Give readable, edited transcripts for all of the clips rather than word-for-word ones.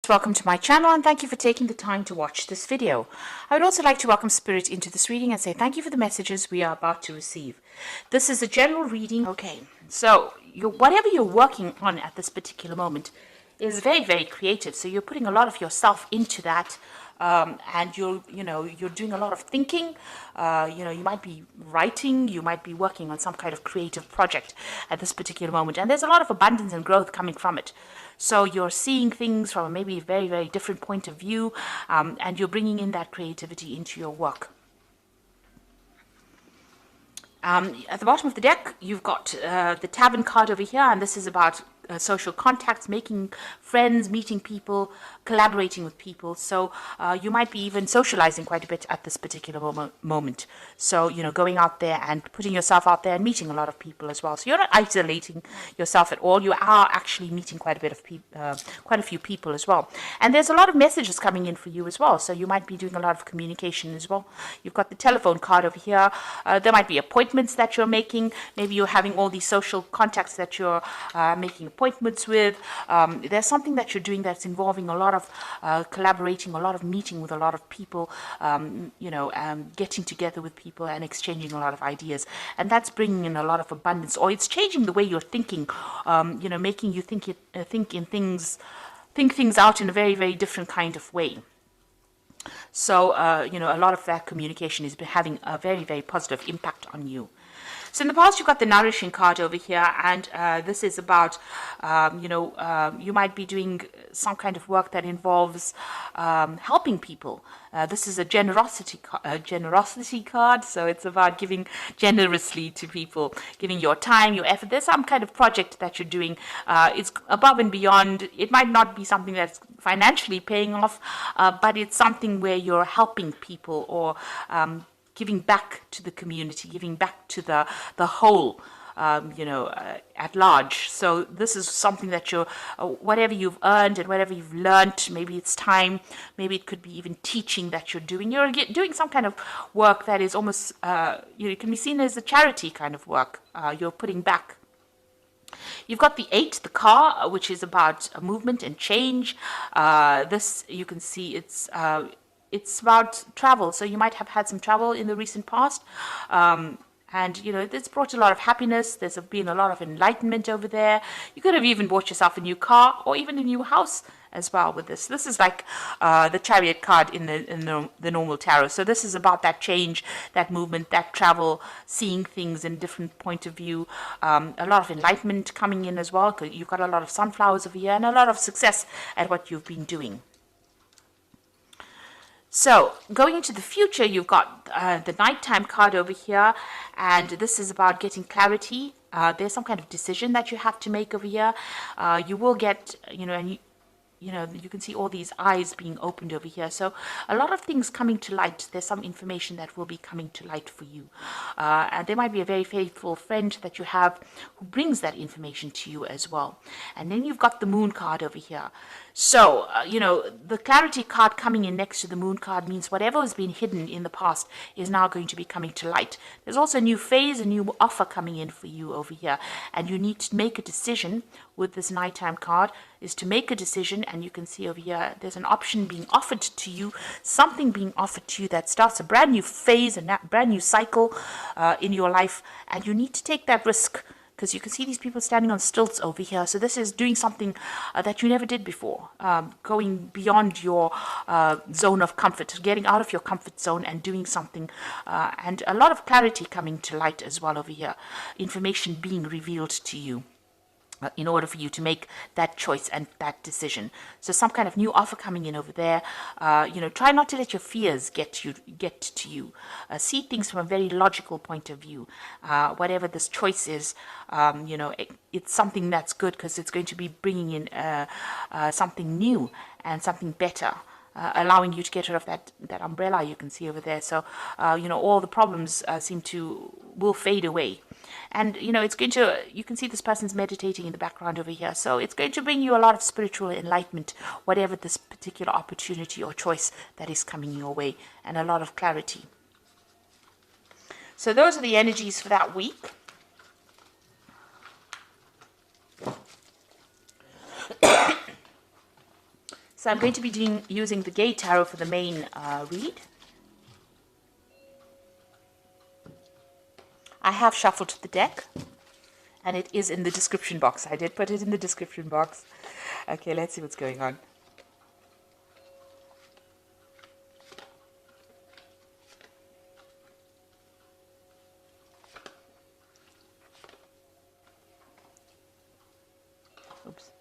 Welcome to my channel and thank you for taking the time to watch this video. I would also like to welcome Spirit into this reading and say thank you for the messages we are about to receive. This is a general reading. Okay, so whatever you're working on at this particular moment is very, very creative. So you're putting a lot of yourself into that. And you're doing a lot of thinking. You might be writing, you might be working on some kind of creative project at this particular moment, and there's a lot of abundance and growth coming from it. So you're seeing things from maybe a very, very different point of view, and you're bringing in that creativity into your work. At the bottom of the deck, you've got the Tavern card over here, and this is about social contacts, making friends, meeting people, collaborating with people. So you might be even socializing quite a bit at this particular moment. So, going out there and putting yourself out there and meeting a lot of people as well. So you're not isolating yourself at all. You are actually meeting quite a bit of people, quite a few people as well. And there's a lot of messages coming in for you as well. So you might be doing a lot of communication as well. You've got the telephone card over here. There might be appointments that you're making. Maybe you're having all these social contacts that you're making appointments with. There's something that you're doing that's involving a lot of collaborating, a lot of meeting with a lot of people, getting together with people and exchanging a lot of ideas, and that's bringing in a lot of abundance, or it's changing the way you're thinking, making you think things out in a very, very different kind of way. So a lot of that communication is having a very, very positive impact on you. So in the past, you've got the Nourishing card over here, and this is about, you might be doing some kind of work that involves helping people. This is a generosity card, so it's about giving generously to people, giving your time, your effort. There's some kind of project that you're doing. It's above and beyond. It might not be something that's financially paying off, but it's something where you're helping people, or giving back to the community, giving back to the whole, at large. So this is something that you're, whatever you've earned and whatever you've learned, maybe it's time, maybe it could be even teaching that you're doing. You're doing some kind of work that is almost, it can be seen as a charity kind of work. You're putting back. You've got the 8, the car, which is about movement and change. This, you can see it's about travel. So you might have had some travel in the recent past. And, it's brought a lot of happiness. There's been a lot of enlightenment over there. You could have even bought yourself a new car or even a new house as well with this. This is like the Chariot card in the normal tarot. So this is about that change, that movement, that travel, seeing things in different point of view. A lot of enlightenment coming in as well, because you've got a lot of sunflowers over here and a lot of success at what you've been doing. So, going into the future, you've got the Nighttime card over here, and this is about getting clarity. There's some kind of decision that you have to make over here. You will get, you can see all these eyes being opened over here. So a lot of things coming to light. There's some information that will be coming to light for you. And there might be a very faithful friend that you have who brings that information to you as well. And then you've got the Moon card over here. So, the Clarity card coming in next to the Moon card means whatever has been hidden in the past is now going to be coming to light. There's also a new phase, a new offer coming in for you over here. And you need to make a decision with this Nighttime card, is to make a decision. And you can see over here, there's an option being offered to you, something being offered to you that starts a brand new phase, a brand new cycle in your life. And you need to take that risk, because you can see these people standing on stilts over here. So this is doing something that you never did before, going beyond your zone of comfort, getting out of your comfort zone and doing something, and a lot of clarity coming to light as well over here, information being revealed to you in order for you to make that choice and that decision. So some kind of new offer coming in over there. Try not to let your fears get to you. See things from a very logical point of view. Whatever this choice is, it's something that's good, because it's going to be bringing in something new and something better. Allowing you to get rid of that umbrella you can see over there. So, all the problems will fade away. And, it's going to, you can see this person's meditating in the background over here. So it's going to bring you a lot of spiritual enlightenment, whatever this particular opportunity or choice that is coming your way, and a lot of clarity. So those are the energies for that week. So I'm going to be using the Gay Tarot for the main read. I have shuffled the deck, and it is in the description box. I did put it in the description box. Okay, let's see what's going on. Oops.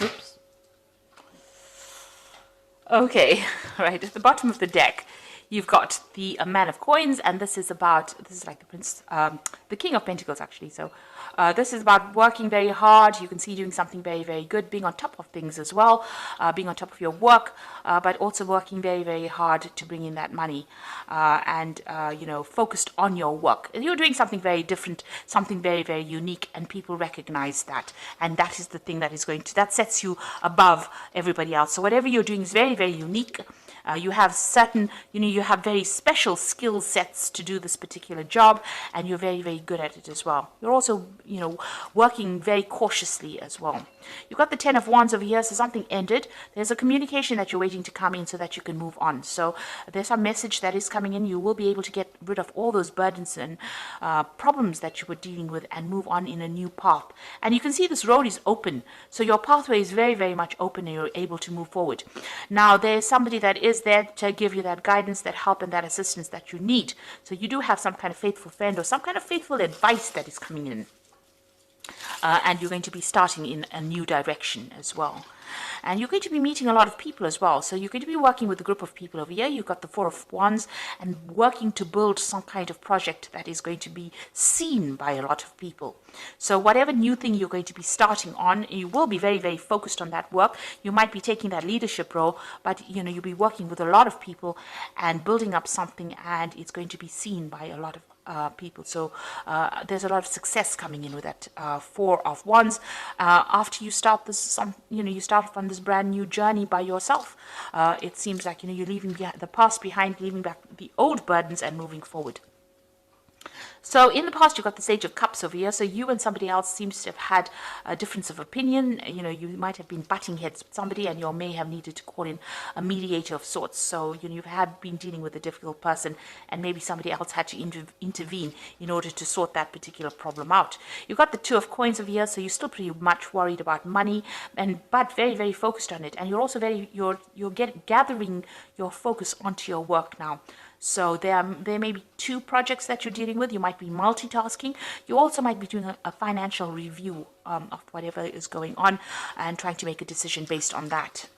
Oops. Okay, right, at the bottom of the deck, you've got the Man of Coins, and this is like the Prince, the King of Pentacles, actually. So this is about working very hard. You can see doing something very, very good, being on top of things as well, being on top of your work, but also working very, very hard to bring in that money, and focused on your work. You're doing something very different, something very, very unique, and people recognize that. And that is the thing that sets you above everybody else. So whatever you're doing is very, very unique. You have certain, you have very special skill sets to do this particular job, and you're very, very good at it as well. You're also, working very cautiously as well. You've got the Ten of Wands over here, so something ended. There's a communication that you're waiting to come in so that you can move on. So there's a message that is coming in. You will be able to get rid of all those burdens and problems that you were dealing with and move on in a new path. And you can see this road is open. So your pathway is very, very much open, and you're able to move forward. Now, there's somebody that is there to give you that guidance, that help, and that assistance that you need. So you do have some kind of faithful friend or some kind of faithful advice that is coming in. And you're going to be starting in a new direction as well. And you're going to be meeting a lot of people as well. So you're going to be working with a group of people over here. You've got the Four of Wands, and working to build some kind of project that is going to be seen by a lot of people. So whatever new thing you're going to be starting on, you will be very, very focused on that work. You might be taking that leadership role, but you'll be working with a lot of people and building up something, and it's going to be seen by a lot of people. So there's a lot of success coming in with that Four of Wands. After you start you start on this brand new journey by yourself. It seems like you're leaving the past behind, leaving back the old burdens, and moving forward. So in the past, you've got the Sage of Cups over here. So you and somebody else seems to have had a difference of opinion. You might have been butting heads with somebody, and you may have needed to call in a mediator of sorts. So you've been dealing with a difficult person, and maybe somebody else had to intervene in order to sort that particular problem out. You've got the Two of Coins over here, so you're still pretty much worried about money, but very, very focused on it. And you're also gathering your focus onto your work now. So there may be two projects that you're dealing with. You might be multitasking. You also might be doing a financial review of whatever is going on, and trying to make a decision based on that.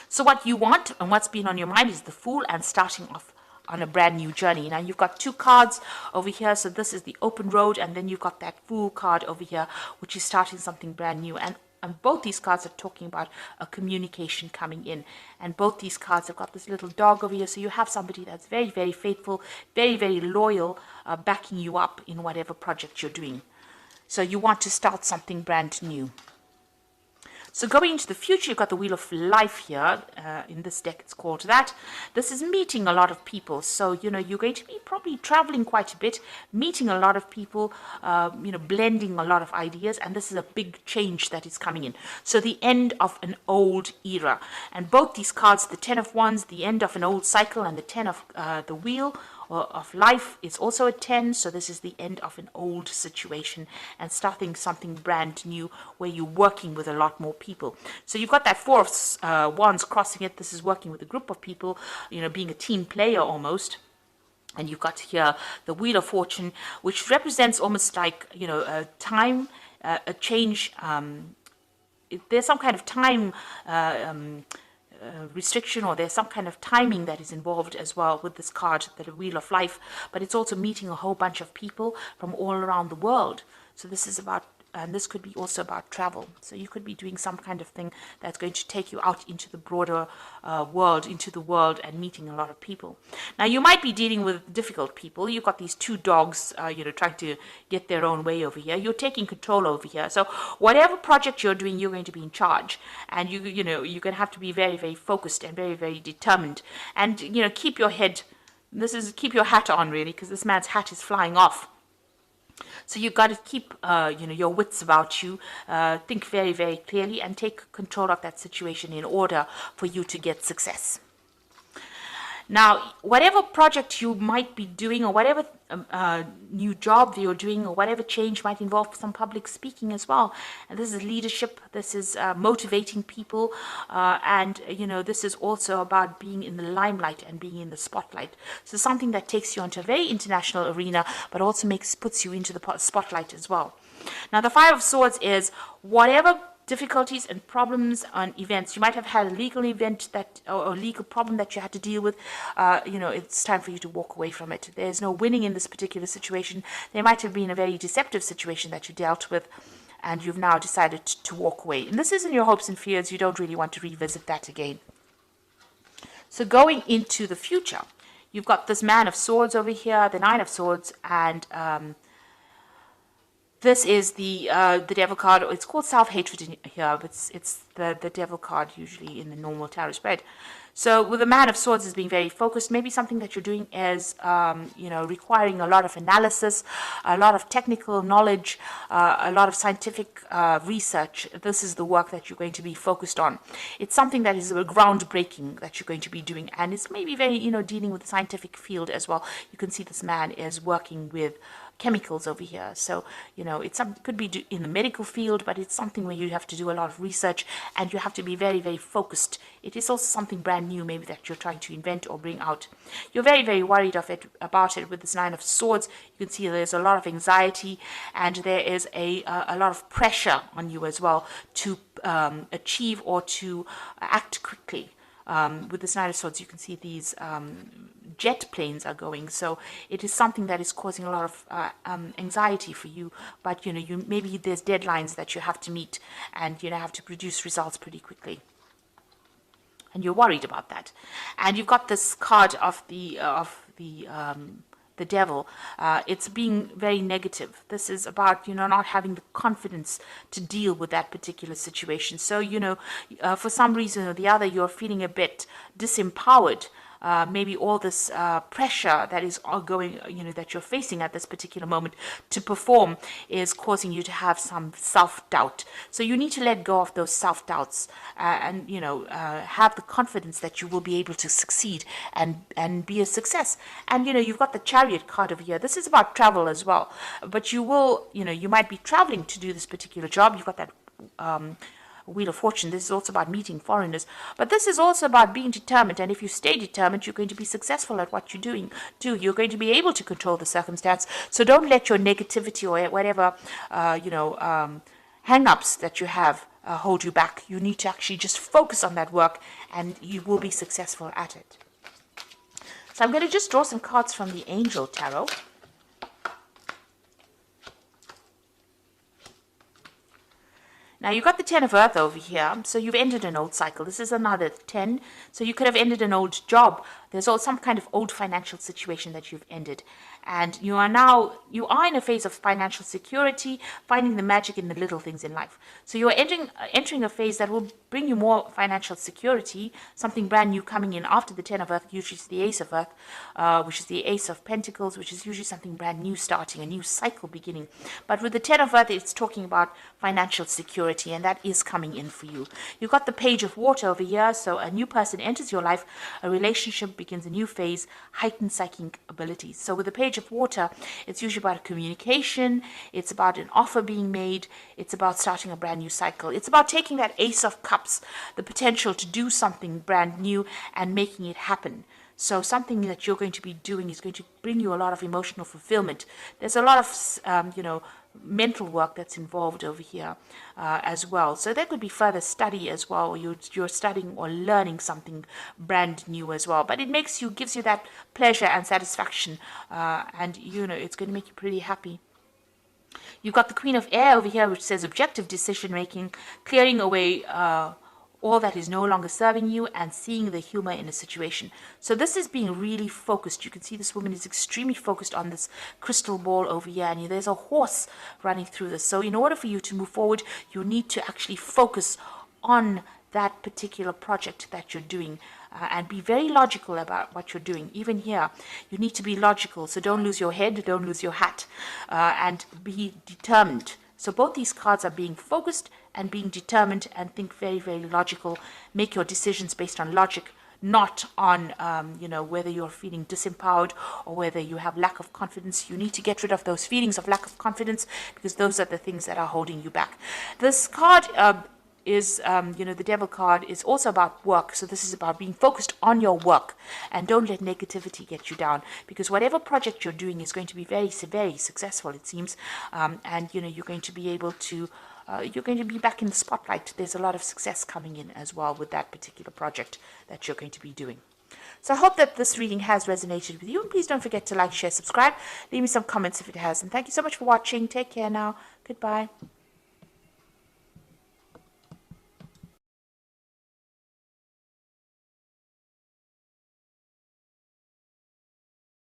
So what you want and what's been on your mind is the Fool, and starting off on a brand new journey. Now you've got two cards over here. So this is the open road, and then you've got that Fool card over here, which is starting something brand new. And both these cards are talking about a communication coming in. And both these cards have got this little dog over here. So you have somebody that's very, very faithful, very, very loyal, backing you up in whatever project you're doing. So you want to start something brand new. So going into the future, you've got the Wheel of Life here. In this deck, it's called that. This is meeting a lot of people. So, you're going to be probably traveling quite a bit, meeting a lot of people, blending a lot of ideas. And this is a big change that is coming in. So the end of an old era. And both these cards, the Ten of Wands, the end of an old cycle, and the Ten of the Wheel of Life is also a 10. So this is the end of an old situation and starting something brand new, where you're working with a lot more people. So you've got that Four of Wands crossing it. This is working with a group of people, being a team player almost. And you've got here the Wheel of Fortune, which represents almost like a time, a change. There's some kind of time restriction, or there's some kind of timing that is involved as well with this card, the Wheel of Life. But it's also meeting a whole bunch of people from all around the world. So this is about, and this could be also about travel. So you could be doing some kind of thing that's going to take you out into the broader world, into the world, and meeting a lot of people. Now you might be dealing with difficult people. You've got these two dogs, trying to get their own way over here. You're taking control over here. So whatever project you're doing, you're going to be in charge, and you're going to have to be very, very focused and very, very determined, and keep your head This is keep your hat on, really, because this man's hat is flying off. So you've got to keep, your wits about you, think very, very clearly, and take control of that situation in order for you to get success. Now, whatever project you might be doing, or whatever new job you're doing, or whatever change might involve some public speaking as well. And this is leadership, this is motivating people, and this is also about being in the limelight and being in the spotlight. So something that takes you onto a very international arena, but also puts you into the spotlight as well. Now, the Five of Swords is whatever difficulties and problems on events. You might have had a legal event or a legal problem that you had to deal with. It's time for you to walk away from it. There's no winning in this particular situation. There might have been a very deceptive situation that you dealt with, and you've now decided to walk away. And this isn't your hopes and fears. You don't really want to revisit that again. So going into the future, you've got this Man of Swords over here, the Nine of Swords, and this is the Devil card. It's called self-hatred in here, but it's the Devil card usually in the normal tarot spread. So with the Man of Swords as being very focused, maybe something that you're doing is, requiring a lot of analysis, a lot of technical knowledge, a lot of scientific research. This is the work that you're going to be focused on. It's something that is groundbreaking that you're going to be doing, and it's maybe very, dealing with the scientific field as well. You can see this man is working with chemicals over here. So, it could be in the medical field, but it's something where you have to do a lot of research and you have to be very, very focused. It is also something brand new, maybe, that you're trying to invent or bring out. You're very, very worried about it with this Nine of Swords. You can see there's a lot of anxiety, and there is a lot of pressure on you as well to achieve or to act quickly. With this Nine of Swords, you can see these jet planes are going, so it is something that is causing a lot of anxiety for you. But maybe there's deadlines that you have to meet, and have to produce results pretty quickly, and you're worried about that. And you've got this card of the Devil. It's being very negative. This is about not having the confidence to deal with that particular situation. So for some reason or the other, you're feeling a bit disempowered. Maybe all this pressure that is going, that you're facing at this particular moment to perform is causing you to have some self-doubt. So you need to let go of those self-doubts and have the confidence that you will be able to succeed and be a success. And you've got the Chariot card over here. This is about travel as well. But you will, you might be traveling to do this particular job. You've got that Wheel of Fortune. This is also about meeting foreigners, but this is also about being determined. And if you stay determined, you're going to be successful at what you're doing. You're going to be able to control the circumstance. So don't let your negativity or whatever hang-ups that you have hold you back. You need to actually just focus on that work, and you will be successful at it. So I'm going to just draw some cards from the Angel Tarot. Now, you've got the Ten of Earth over here, so you've ended an old cycle. This is another 10, so you could have ended an old job. There's also some kind of old financial situation that you've ended. And you are in a phase of financial security, finding the magic in the little things in life. So you're entering a phase that will bring you more financial security, something brand new coming in after the Ten of Earth, usually it's the Ace of Earth, which is the Ace of Pentacles, which is usually something brand new starting, a new cycle beginning. But with the Ten of Earth, it's talking about financial security, and that is coming in for you. You've got the Page of Water over here, so a new person enters your life, a relationship begins a new phase, heightened psychic abilities. So with the Page of Water, it's usually about communication, it's about an offer being made, it's about starting a brand new cycle. It's about taking that Ace of Cups, the potential to do something brand new and making it happen. So something that you're going to be doing is going to bring you a lot of emotional fulfillment. There's a lot of, mental work that's involved over here as well. So there could be further study as well. You're studying or learning something brand new as well. But it gives you that pleasure and satisfaction, and it's going to make you pretty happy. You've got the Queen of Air over here, which says objective decision making, clearing away all that is no longer serving you, and seeing the humor in a situation. So this is being really focused. You can see this woman is extremely focused on this crystal ball over here, and there's a horse running through this. So in order for you to move forward, you need to actually focus on that particular project that you're doing, and be very logical about what you're doing. Even here, you need to be logical. So don't lose your head, don't lose your hat, and be determined. So both these cards are being focused and being determined, and think very, very logical. Make your decisions based on logic, not on whether you're feeling disempowered or whether you have lack of confidence. You need to get rid of those feelings of lack of confidence, because those are the things that are holding you back. This card is the Devil card is also about work. So this is about being focused on your work, and don't let negativity get you down, because whatever project you're doing is going to be very, very successful, it seems. And you're going to be able to you're going to be back in the spotlight. There's a lot of success coming in as well with that particular project that you're going to be doing. So I hope that this reading has resonated with you. And please don't forget to like, share, subscribe. Leave me some comments if it has. And thank you so much for watching. Take care now. Goodbye.